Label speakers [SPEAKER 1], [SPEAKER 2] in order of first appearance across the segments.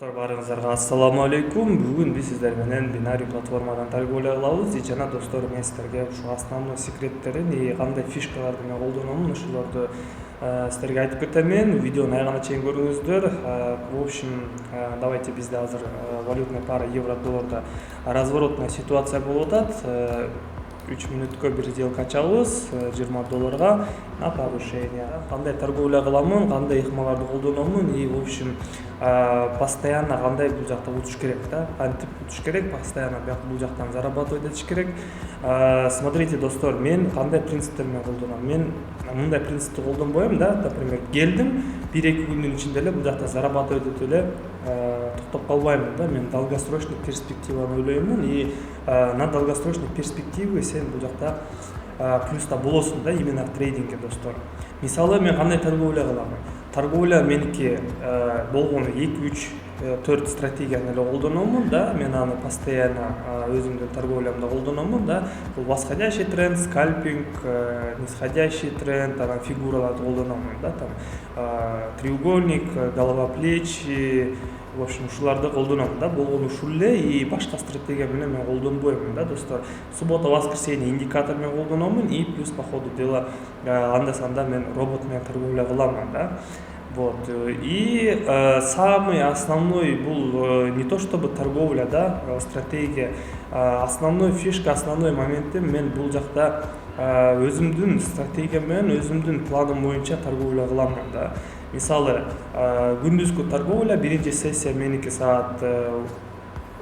[SPEAKER 1] Достор барыңыздарга ассаламу алейкум. Бүгүн биз сиздер менен Binary платформадан торговля кылабыз. Жана достор, мен сиздерге ушу основной секреттерин и кандай фишкаларды мен колдономун, ошолорду сиздерге айтып кетемин. Видеону аягына чейин көрүңүздөр. В общем, давайте бизде азыр валютная пара евро-долларда разворотная ситуация болуп атат. 3 мүнөткө бир сделка ачабыз $20 на повышение. Кандай торговля кыламын, кандай ыкмаларды колдономун и в общем постоянно кандай бул жакта утуш керек да, кантип утуш керек, постоянно бул жактан зарабатывать этиш керек. Смотрите, достор, мен кандай принциптер менен колдоном. Мен мындай принципти колдонбойм да, например, келдим, 1-2 күндүн ичинде эле бул жакта зарабатывать этип эле токтоп калбаймын да. Мен долгосрочный перспективаны ойлоймун и на долгосрочной перспективе сен бул жакта плюста болосуң да, именно трейдингге, достор. Мисалы, мен кандай торговля кылам? Торговля меники болгону 2-3-4 стратегияны эле колдономун да. Мен аны постоянно өзүмдүн торговлямда колдономун да. Бул восходящий тренд, скальпинг, нисходящий тренд, анан фигураларды колдономун да. Там треугольник, голова плечи, в общем, ушуларды колдоном да. Болгону ушул эле и башка стратегия менен мен колдонбоймун да, достор. Суббота, воскресенье индикатор менен колдономун и плюс по ходу дела анда-санда мен робот менен торговля кыламын да. Вот. И самый основной бул не то чтобы торговля, да, стратегия, основной фишка, основной моментим мен бул жакта өзүмдүн стратегиям менен өзүмдүн планым боюнча торговля кыламын да. Мисалы, күндүзгү торговля, биринчи сессия меники саат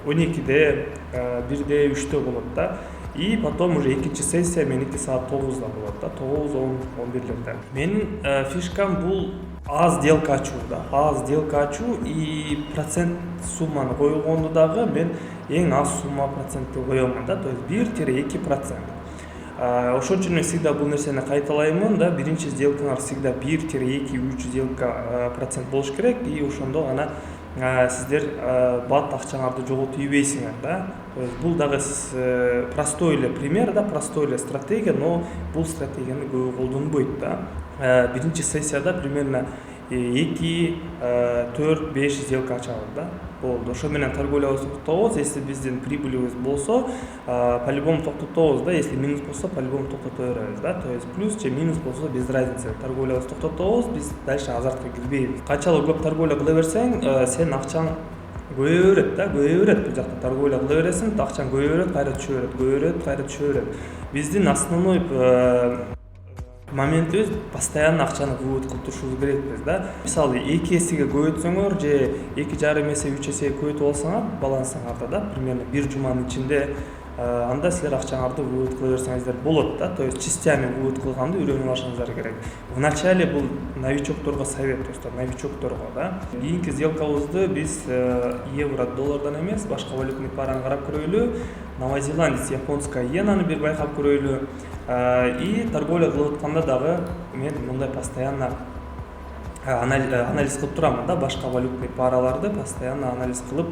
[SPEAKER 1] 12-де, 1-де, 3-те болот да. И потом уже экинчи сессия меники саат 9-да болот да, 9-10-11-лерде. Менин фишкам бул аз сделка ачуу да, аз сделка ачуу и процент сумманы койгонду дагы мен эң аз сумма процентти коёмун да, то есть 1-2%. Ошон үчүн мен всегда бул нерсени кайталаймын да, биринчи сделкаңар всегда 1-2-3 сделка процент болуш керек и ошондо гана сиздер бат акчаңарды жоготуп ийбейсиңер да. То есть бул дагы простой эле пример да, простой эле стратегия, но бул стратегияны көбү колдонбойт да. Биринчи сессияда примерно 2-4-5 сделка ачабыз да. Болду. Ошо менен торговлябызды токтотобуз. Если биздин прибылибиз болсо, по-любому токтотобуз да. Если минус болсо, по-любому токтото беребиз да. То есть плюс же минус болсо без разницы. Торговлябызды токтотобуз, биз дальше азартка кирбейбиз. Канчалык көп торговля кыла берсең, сен акчаң көбөйө берет да, көбөйө берет. Бул жакта торговля кыла бересиң, акчаң көбөйө берет, кайра түшө берет, көбөйө берет, кайра түшө берет. Биздин основной моментибиз постоянно акчаны вывод кылып турушубуз керекпиз да. Мисалы, 2 эсеге көбөйтсөңөр же 2,5 эсе, 3 эсеге көбөйтүп алсаңар балансыңарда да, примерно 1 жуманын ичинде анда силер акчаңарды вывод кыла берсеңиздер болот да. То есть частями вывод кылганды үйрөнүп алышыңыздар керек. В начале бул новичокторго совет, достор, новичокторго да. Кийинки сделкабызды биз евро-доллардан эмес, башка валютный параны карап көрөйлү. Новозеландец, японская иенаны бир байкап көрөйлү. И торговля кылып атканда дагы мен мындай постоянно анализ кылып турамын да, башка валютный параларды постоянно анализ кылып,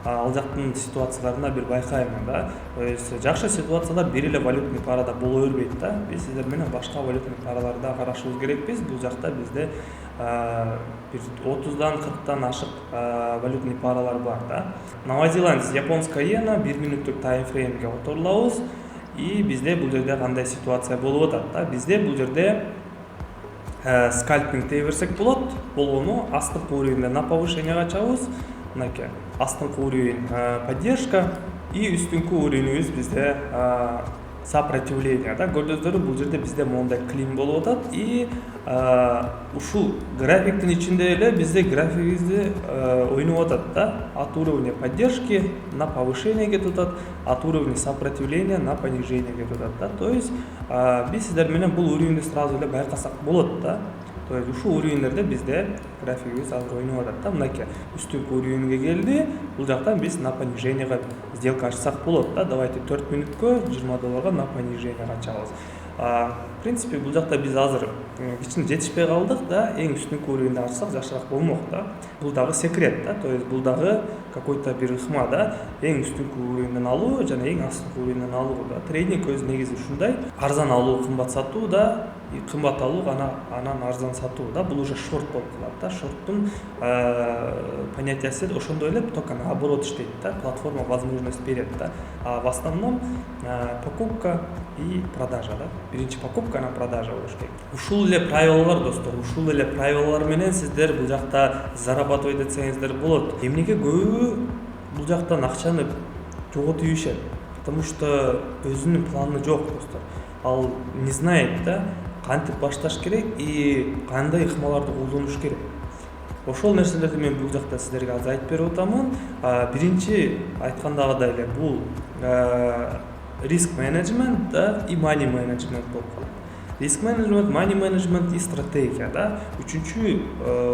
[SPEAKER 1] ал жактын ситуацияларына бир байкаймын да. То есть жакшы ситуациялар бир эле валютный парада боло бербейт да. Биз сиздер менен башка валютный параларды карашыбыз керекпиз. Бул жакта бизде бир 30-дан 40-тан ашык валютный паралар бар да. Новозеландец, японская иена 1 мүнөттүк таймфреймге отурулабыз. И бизде бул жерде кандай ситуация болуп атат да. Бизде бул жерде скальпинг дей берсек болот. Болгону астыңкы уровеньде на повышение ачабыз. Мынакей астыңкы уровень поддержка и үстүнкү уровенибиз бизде сопротивление да. Көрдүңүздөр, бул жерде бизде мондай клин болуп атат и ушул графиктин ичинде эле бизде графигибизди ойноп атат да. От уровня поддержки на повышение кетип атат, от уровня сопротивления на понижение кетип атат да. То есть биз сиздер менен бул уровеньди сразу эле байкасак болот да. То есть ушул уровеньдерде бизде графигибиз азыр ойноп атат да. Мынакей үстүнкү уровеньге келди. Бул жактан биз на понижениеге сделка ачсак болот да. Давайте 4 мүнөткө $20 на понижение ачабыз. принципе бул жакта биз азыр кичине жетишпей калдык да, эң үстүнкү уровеньде ачсак жакшыраак болмок да. Бул дагы секрет да, то есть бул дагы какой-то бир ыкма да, эң үстүнкү уровеньден алуу жана эң астыңкы уровеньден алуу да. Трейдинг өзү негизи ушундай, арзан алуу кымбат сатуу да, кымбат алуу анан арзан сатуу да. Бул уже шорт болуп калат да. Шорттун понятиясы ошондой эле, только наоборот иштейт да. Платформа возможность берет да. А в основном покупка и продажа да. Биринчи покупка, анан продажа болуш керек. Ушул эле правилалар достор, ушул эле правилалар менен сиздер бул жакта зарабатывать этсеңиздер болот. Эмнеге көбү бул жактан акчаны жоготуп ийишет? Потому что өзүнүн планы жок достор. Ал не знает да, кантип башташ керек и кандай ыкмаларды колдонуш керек. Ошол нерселерди мен бул жакта сиздерге азыр айтып берип атамын. Биринчи айткандагыдай эле бул риск менеджмент да и money менеджмент болуп калат. Риск менеджмент, money менеджмент и стратегия да. Үчүнчү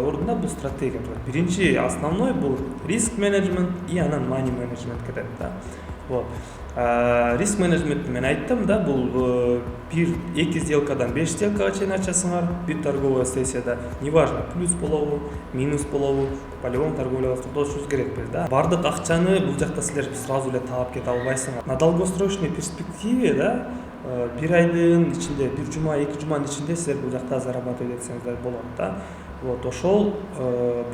[SPEAKER 1] орунда бул стратегия турат. Биринчи основной бул риск менеджмент и анан money менеджмент кетет да. Вот. Риск менеджментти мен айттым да, бул бир эки сделкадан 5 сделкага чейин ачасыңар, бир торговая сессияда, неважно, плюс болобу, минус болобу, по-любому торговляга токтолушубуз керекпиз да. Бардык акчаны бул жакта силер сразу эле таап кете албайсыңар. На долгосрочной перспективе да, бир айдын ичинде, бир жума, эки жуманын ичинде силер бул жакта зарабатывать этсеңиздер болот да. Вот, ошол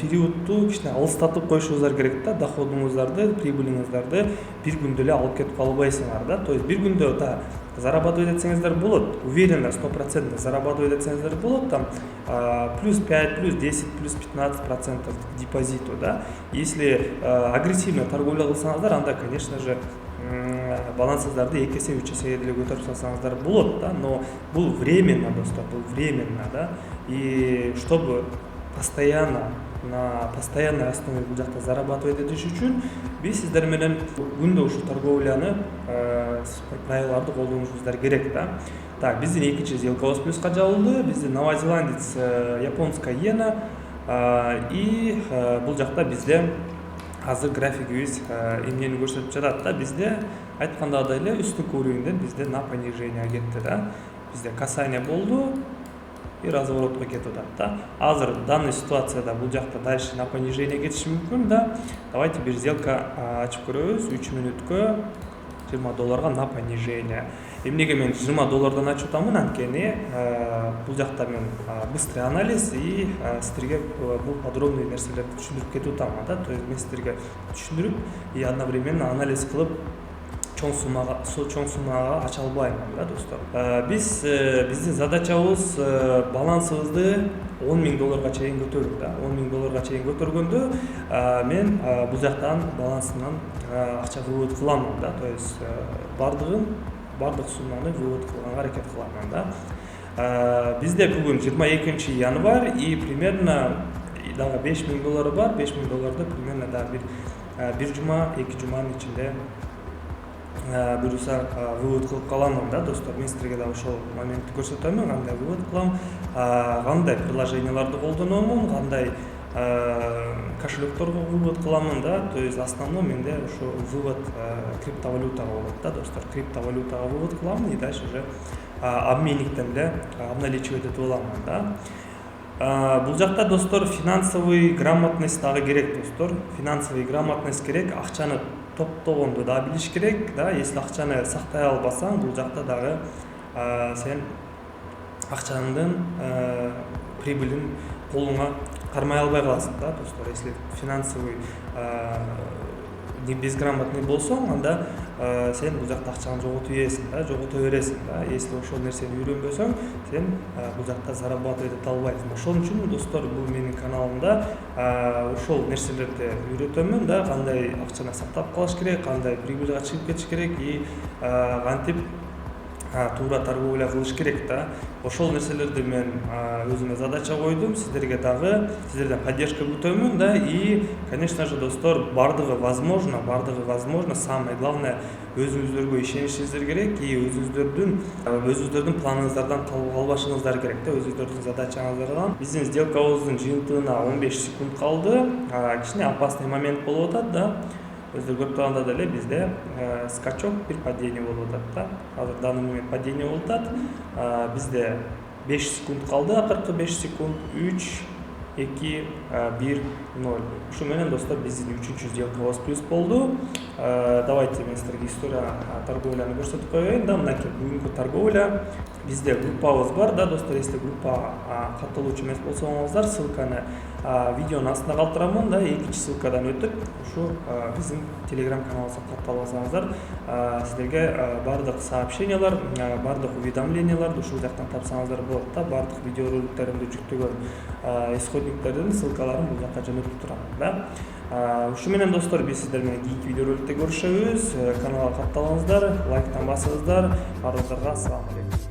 [SPEAKER 1] периодду кичине алыстатып коюшуңуздар керек да, доходуңуздарды, прибылиңиздарды бир күндө эле алып кетип калбайсыңар да. То есть бир күндө да зарабатывать этсеңиздер болот, уверенно 100% зарабатывать этсеңиздер болот, там плюс 5, плюс 10, плюс 15% депозиту да. Если агрессивно торговля кылсаңыздар, анда конечно же балансыңыздарды 2 есе 3 эсеге деле көтөрүп салсаңыздар болот да, но бул временно достор, бул временно да. И чтобы постоянно на постоянной основе бул жакта зарабатывать этиш үчүн биз сиздер менен күндө ушул торговляны правилаларды колдонушубуздар керек да. Так, биздин экинчи сделкабыз плюска жабылды. Бизде новозеландец, японская иена и бул жакта бизде азыр графигибиз эмнени көрсөтүп жатат да. Бизде айткандагыдай эле үстүнкү уровеньден бизде на понижение кетти да. Бизде касание болду и разворотко кетип атат да. Азыр данный ситуацияда бул жакта дальше на понижение кетиши мүмкүн да. Давайте бир сделка ачып көрөбүз. 3 мүнөткө $20 на понижение. Эмнеге мен $20 ачып атамын? Анткени бул жакта мен быстрый анализ и сиздерге бул подробный нерселерди түшүндүрүп кетип атам да. То есть мен сиздерге түшүндүрүп и одновременно анализ кылып чоң суммага ача албаймын да достор. Биздин задачабыз балансыбызды $10,000 чейин көтөрүү да. $10,000 чейин көтөргөндө мен бул жактан балансымдан акча вывод кыламын да. То есть бардык сумманы вывод кылганга аракет кыламын да. Бизде бүгүн 22 январь и примерно дагы $5,000 бар. $5,000 примерно дагы бир жума, эки жуманын ичинде буюрса вывод кылып каламын да достор. Мен сиздерге дагы ошол моментти көрсөтөмүн, кандай вывод кылам, кандай приложенияларды колдономун, кандай кошелекторго вывод кыламын да. То есть основной менде ошо вывод криптовалютага болот да достор. Криптовалютага вывод кыламын и дальше уже обменниктен эле обналичивать этип аламын да. Бул жакта достор финансовый грамотность дагы керек достор. Финансовый грамотность керек, акчаны топтогонду да билиш керек да. Если акчаны сактай албасаң, бул жакта дагы сен акчаңдын прибылин колуңа кармай албай каласың да достор. Если финансовый безграмотный болсоң, анда сен бул жакта акчаңды жоготуп бересиң да. Если ошол нерсени үйрөнбөсөң, сен бул жакта зарабатывать эте албайсың. Ошон үчүн достор, бул менин каналымда ошол нерселерди үйрөтөмүн да. Кандай акчаны сактап калыш керек, кандай прибылга чыгып кетиш керек и кантип туура торговля кылыш керек да. Ошол нерселерди мен өзүмө задача койдум. Сиздерден поддержка күтөмүн да. И конечно же достор, бардыгы возможно, самое главное өзүңүздөргө ишенишиңиздер керек и өзүңүздөрдүн планыңыздардан калбашыңыздар керек да, өзүңүздөрдүн задачаңыздардан. Биздин сделкабыздын жыйынтыгына 15 секунд калды. Кичине опасный момент болуп атат да. өздөрү көрүп турганда деле бизде скачок бир падение болуп атат да. Азыр данный момент падение болуп атат. Бизде 5 секунд калды, акыркы 5 секунд. 3, 2, 1, 0. Ушу менен достор биздин 3-чү сделкабыз плюс болду. Давайте мен силерге история торговляны көрсөтүп коеюн да. Мынакей бүгүнкү торговля. Бизде группабыз бар да, достор. Эсте группа катталуучу эмес болсоңуздар, ссылканы видеонун астына калтырамын да. Экинчи ссылкадан өтүп, ушу биздин Telegram каналыбызга катталып алсаңыздар, силерге бардык сообщениялар, бардык уведомленияларды ушул жактан тапсаңыздар болот да. Бардык видеороликтеримди жүктөгөн исходниктердин ссылкаларын бул жакка жөнөтүп турам да. Ушу менен достор, биз сиздер менен кийинки видеороликте көрүшөбүз. Каналга катталыңыздар, лайктан басыңыздар. Баарыңыздарга ассаламу алейкум.